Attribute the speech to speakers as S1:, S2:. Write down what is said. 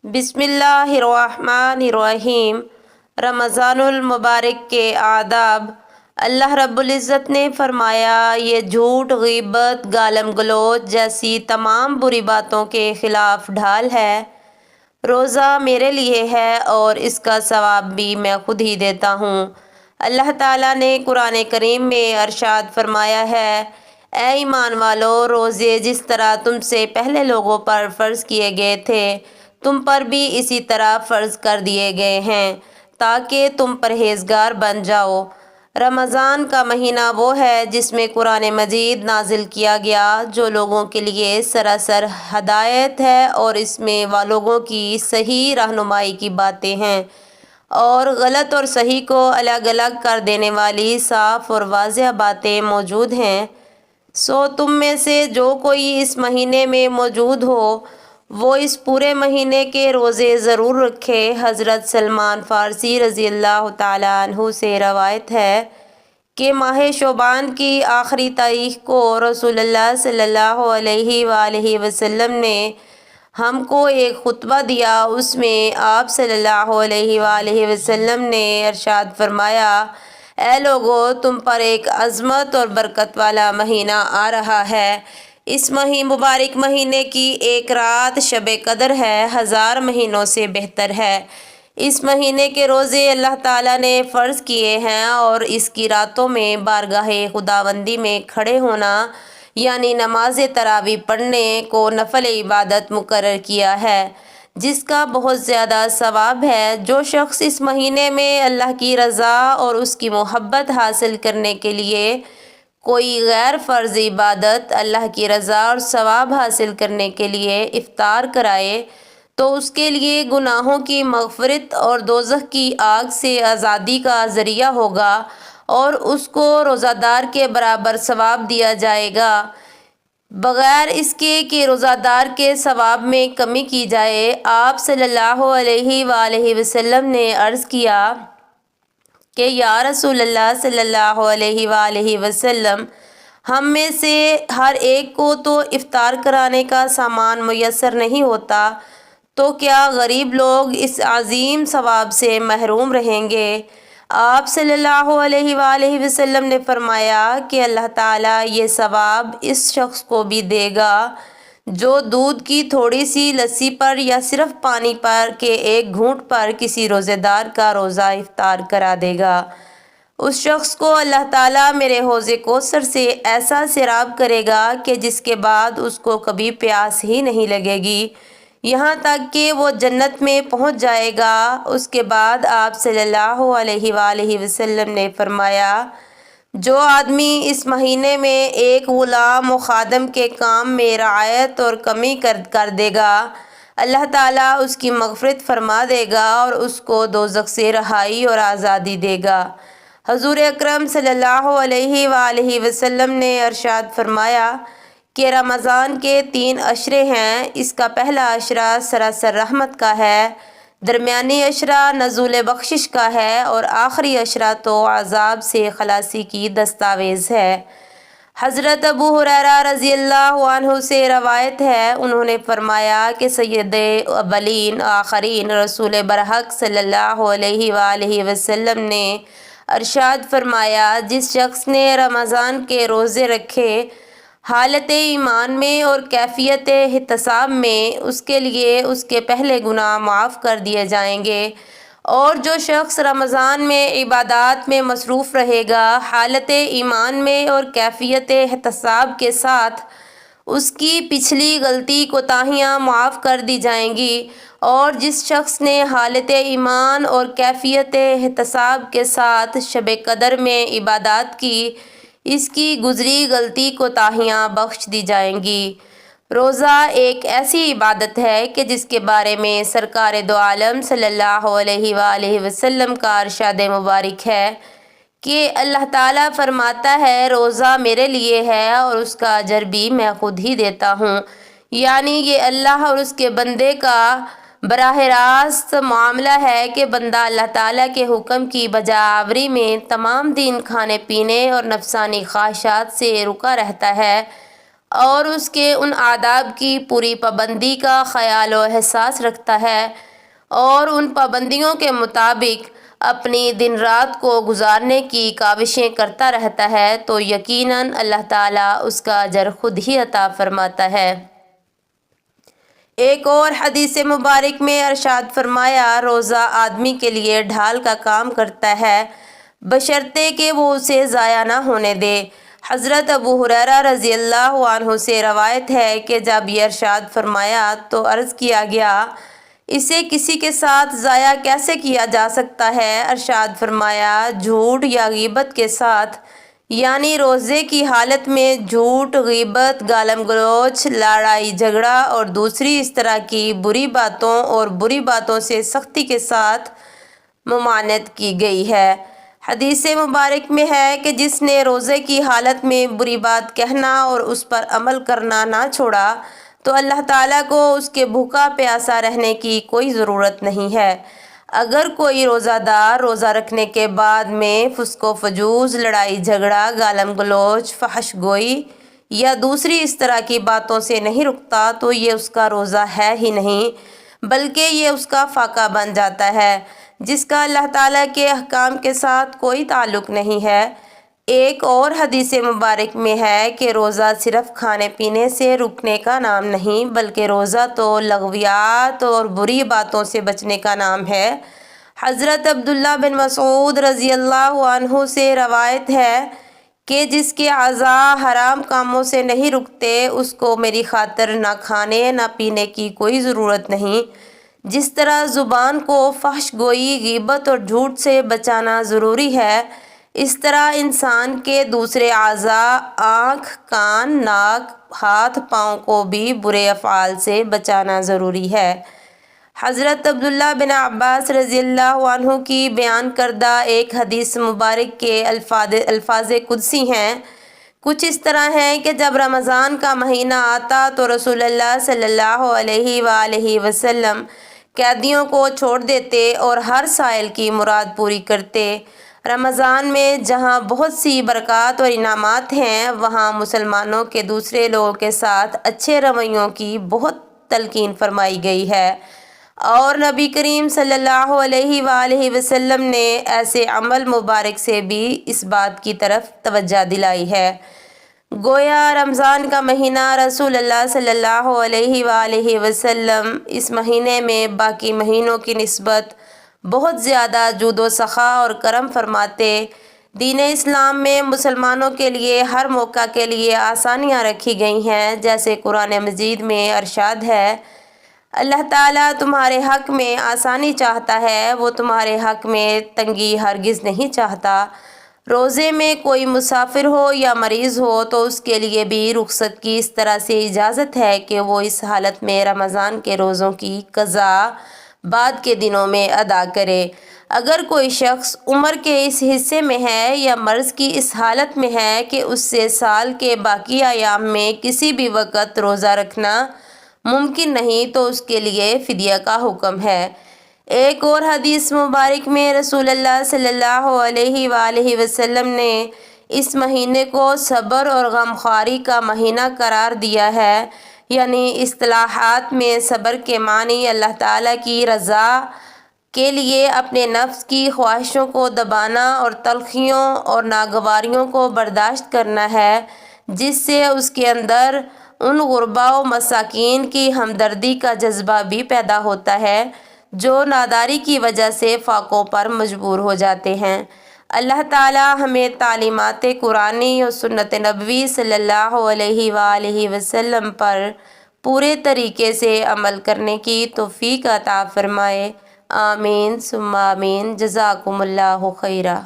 S1: بسم اللہ الرحمن الرحیم۔ رمضان المبارک کے آداب۔ اللہ رب العزت نے فرمایا، یہ جھوٹ، غیبت، گالم گلوچ جیسی تمام بری باتوں کے خلاف ڈھال ہے۔ روزہ میرے لیے ہے اور اس کا ثواب بھی میں خود ہی دیتا ہوں۔ اللہ تعالیٰ نے قرآن کریم میں ارشاد فرمایا ہے، اے ایمان والو، روزے جس طرح تم سے پہلے لوگوں پر فرض کیے گئے تھے تم پر بھی اسی طرح فرض کر دیے گئے ہیں تاکہ تم پرہیزگار بن جاؤ۔ رمضان کا مہینہ وہ ہے جس میں قرآن مجید نازل کیا گیا، جو لوگوں کے لیے سراسر ہدایت ہے اور اس میں لوگوں کی صحیح رہنمائی کی باتیں ہیں اور غلط اور صحیح کو الگ الگ کر دینے والی صاف اور واضح باتیں موجود ہیں۔ سو تم میں سے جو کوئی اس مہینے میں موجود ہو وہ اس پورے مہینے کے روزے ضرور رکھے۔ حضرت سلمان فارسی رضی اللہ تعالیٰ عنہ سے روایت ہے کہ ماہ شعبان کی آخری تاریخ کو رسول اللہ صلی اللہ علیہ وآلہ وسلم نے ہم کو ایک خطبہ دیا۔ اس میں آپ صلی اللہ علیہ وآلہ وسلم نے ارشاد فرمایا، اے لوگو، تم پر ایک عظمت اور برکت والا مہینہ آ رہا ہے۔ اس مبارک مہینے کی ایک رات شب قدر ہے، 1000 مہینوں سے بہتر ہے۔ اس مہینے کے روزے اللہ تعالیٰ نے فرض کیے ہیں اور اس کی راتوں میں بارگاہ خداوندی میں کھڑے ہونا یعنی نماز تراویح پڑھنے کو نفل عبادت مقرر کیا ہے، جس کا بہت زیادہ ثواب ہے۔ جو شخص اس مہینے میں اللہ کی رضا اور اس کی محبت حاصل کرنے کے لیے کوئی غیر فرض عبادت، اللہ کی رضا اور ثواب حاصل کرنے کے لیے افطار کرائے تو اس کے لیے گناہوں کی مغفرت اور دوزخ کی آگ سے آزادی کا ذریعہ ہوگا اور اس کو روزہ دار کے برابر ثواب دیا جائے گا، بغیر اس کے کہ روزہ دار کے ثواب میں کمی کی جائے۔ آپ صلی اللہ علیہ وآلہ وسلم نے عرض کیا کہ یا رسول اللہ صلی اللہ علیہ وآلہ وسلم، ہم میں سے ہر ایک کو تو افطار کرانے کا سامان میسر نہیں ہوتا، تو کیا غریب لوگ اس عظیم ثواب سے محروم رہیں گے؟ آپ صلی اللہ علیہ وآلہ وسلم نے فرمایا کہ اللہ تعالیٰ یہ ثواب اس شخص کو بھی دے گا جو دودھ کی تھوڑی سی لسی پر یا صرف پانی پر کے ایک گھونٹ پر کسی روزے دار کا روزہ افطار کرا دے گا۔ اس شخص کو اللہ تعالیٰ میرے حوض کوثر سے ایسا سیراب کرے گا کہ جس کے بعد اس کو کبھی پیاس ہی نہیں لگے گی، یہاں تک کہ وہ جنت میں پہنچ جائے گا۔ اس کے بعد آپ صلی اللہ علیہ وآلہ وسلم نے فرمایا، جو آدمی اس مہینے میں ایک غلام و خادم کے کام میں رعایت اور کمی کر دے گا، اللہ تعالیٰ اس کی مغفرت فرما دے گا اور اس کو دوزخ سے رہائی اور آزادی دے گا۔ حضور اکرم صلی اللہ علیہ وآلہ وسلم نے ارشاد فرمایا کہ رمضان کے 3 عشرے ہیں۔ اس کا پہلا عشرہ سراسر رحمت کا ہے، درمیانی عشرہ نزول بخشش کا ہے اور آخری عشرہ تو عذاب سے خلاصی کی دستاویز ہے۔ حضرت ابو ہریرہ رضی اللہ عنہ سے روایت ہے، انہوں نے فرمایا کہ سید اولین آخرین رسول برحق صلی اللہ علیہ وآلہ وسلم نے ارشاد فرمایا، جس شخص نے رمضان کے روزے رکھے حالت ایمان میں اور کیفیت احتساب میں، اس کے لیے اس کے پہلے گناہ معاف کر دیے جائیں گے، اور جو شخص رمضان میں عبادات میں مصروف رہے گا حالت ایمان میں اور کیفیت احتساب کے ساتھ، اس کی پچھلی غلطی کوتاہیاں معاف کر دی جائیں گی، اور جس شخص نے حالت ایمان اور کیفیت احتساب کے ساتھ شب قدر میں عبادات کی، اس کی گزری غلطی کوتاہیاں بخش دی جائیں گی۔ روزہ ایک ایسی عبادت ہے کہ جس کے بارے میں سرکار دو عالم صلی اللہ علیہ وآلہ وسلم کا ارشاد مبارک ہے کہ اللہ تعالیٰ فرماتا ہے، روزہ میرے لیے ہے اور اس کا اجر بھی میں خود ہی دیتا ہوں، یعنی یہ اللہ اور اس کے بندے کا براہ راست معاملہ ہے کہ بندہ اللہ تعالیٰ کے حکم کی بجا آوری میں تمام دن کھانے پینے اور نفسانی خواہشات سے رکا رہتا ہے اور اس کے ان آداب کی پوری پابندی کا خیال و احساس رکھتا ہے اور ان پابندیوں کے مطابق اپنی دن رات کو گزارنے کی کاوشیں کرتا رہتا ہے تو یقیناً اللہ تعالیٰ اس کا اجر خود ہی عطا فرماتا ہے۔ ایک اور حدیث مبارک میں ارشاد فرمایا، روزہ آدمی کے لیے ڈھال کا کام کرتا ہے بشرطے کہ وہ اسے ضائع نہ ہونے دے۔ حضرت ابو ہریرہ رضی اللہ عنہ سے روایت ہے کہ جب یہ ارشاد فرمایا تو عرض کیا گیا، اسے کسی کے ساتھ ضائع کیسے کیا جا سکتا ہے؟ ارشاد فرمایا، جھوٹ یا غیبت کے ساتھ، یعنی روزے کی حالت میں جھوٹ، غیبت، گالم گلوچ، لڑائی جھگڑا اور دوسری اس طرح کی بری باتوں اور بری باتوں سے سختی کے ساتھ ممانعت کی گئی ہے۔ حدیث مبارک میں ہے کہ جس نے روزے کی حالت میں بری بات کہنا اور اس پر عمل کرنا نہ چھوڑا تو اللہ تعالیٰ کو اس کے بھوکا پیاسا رہنے کی کوئی ضرورت نہیں ہے۔ اگر کوئی روزہ دار روزہ رکھنے کے بعد میں فسق و فجور، لڑائی جھگڑا، گالم گلوچ، فحش گوئی یا دوسری اس طرح کی باتوں سے نہیں رکتا تو یہ اس کا روزہ ہے ہی نہیں بلکہ یہ اس کا فاقہ بن جاتا ہے جس کا اللہ تعالیٰ کے احکام کے ساتھ کوئی تعلق نہیں ہے۔ ایک اور حدیث مبارک میں ہے کہ روزہ صرف کھانے پینے سے رکنے کا نام نہیں بلکہ روزہ تو لغویات اور بری باتوں سے بچنے کا نام ہے۔ حضرت عبداللہ بن مسعود رضی اللہ عنہ سے روایت ہے کہ جس کے اعضاء حرام کاموں سے نہیں رکتے اس کو میری خاطر نہ کھانے نہ پینے کی کوئی ضرورت نہیں۔ جس طرح زبان کو فحش گوئی، غیبت اور جھوٹ سے بچانا ضروری ہے، اس طرح انسان کے دوسرے اعضاء آنکھ، کان، ناک، ہاتھ، پاؤں کو بھی برے افعال سے بچانا ضروری ہے۔ حضرت عبداللہ بن عباس رضی اللہ عنہ کی بیان کردہ ایک حدیث مبارک کے الفاظ قدسی ہیں، کچھ اس طرح ہیں کہ جب رمضان کا مہینہ آتا تو رسول اللہ صلی اللہ علیہ وآلہ وسلم قیدیوں کو چھوڑ دیتے اور ہر سائل کی مراد پوری کرتے۔ رمضان میں جہاں بہت سی برکات اور انعامات ہیں وہاں مسلمانوں کے دوسرے لوگوں کے ساتھ اچھے رویوں کی بہت تلقین فرمائی گئی ہے اور نبی کریم صلی اللہ علیہ وآلہ وسلم نے ایسے عمل مبارک سے بھی اس بات کی طرف توجہ دلائی ہے۔ گویا رمضان کا مہینہ رسول اللہ صلی اللہ علیہ وآلہ وسلم اس مہینے میں باقی مہینوں کی نسبت بہت زیادہ جود و سخا اور کرم فرماتے۔ دین اسلام میں مسلمانوں کے لیے ہر موقع کے لیے آسانیاں رکھی گئی ہیں، جیسے قرآن مجید میں ارشاد ہے، اللہ تعالیٰ تمہارے حق میں آسانی چاہتا ہے، وہ تمہارے حق میں تنگی ہرگز نہیں چاہتا۔ روزے میں کوئی مسافر ہو یا مریض ہو تو اس کے لیے بھی رخصت کی اس طرح سے اجازت ہے کہ وہ اس حالت میں رمضان کے روزوں کی قضا بعد کے دنوں میں ادا کرے۔ اگر کوئی شخص عمر کے اس حصے میں ہے یا مرض کی اس حالت میں ہے کہ اس سے سال کے باقی ایام میں کسی بھی وقت روزہ رکھنا ممکن نہیں تو اس کے لیے فدیہ کا حکم ہے۔ ایک اور حدیث مبارک میں رسول اللہ صلی اللہ علیہ وآلہ وسلم نے اس مہینے کو صبر اور غمخواری کا مہینہ قرار دیا ہے، یعنی اصطلاحات میں صبر کے معنی اللہ تعالیٰ کی رضا کے لیے اپنے نفس کی خواہشوں کو دبانا اور تلخیوں اور ناگواریوں کو برداشت کرنا ہے، جس سے اس کے اندر ان غربا و مساکین کی ہمدردی کا جذبہ بھی پیدا ہوتا ہے جو ناداری کی وجہ سے فاقوں پر مجبور ہو جاتے ہیں۔ اللہ تعالیٰ ہمیں تعلیمات قرآنی اور سنت نبوی صلی اللہ علیہ وآلہ وسلم پر پورے طریقے سے عمل کرنے کی توفیق عطا فرمائے۔ آمین ثم آمین۔ جزاکم اللہ خیرا۔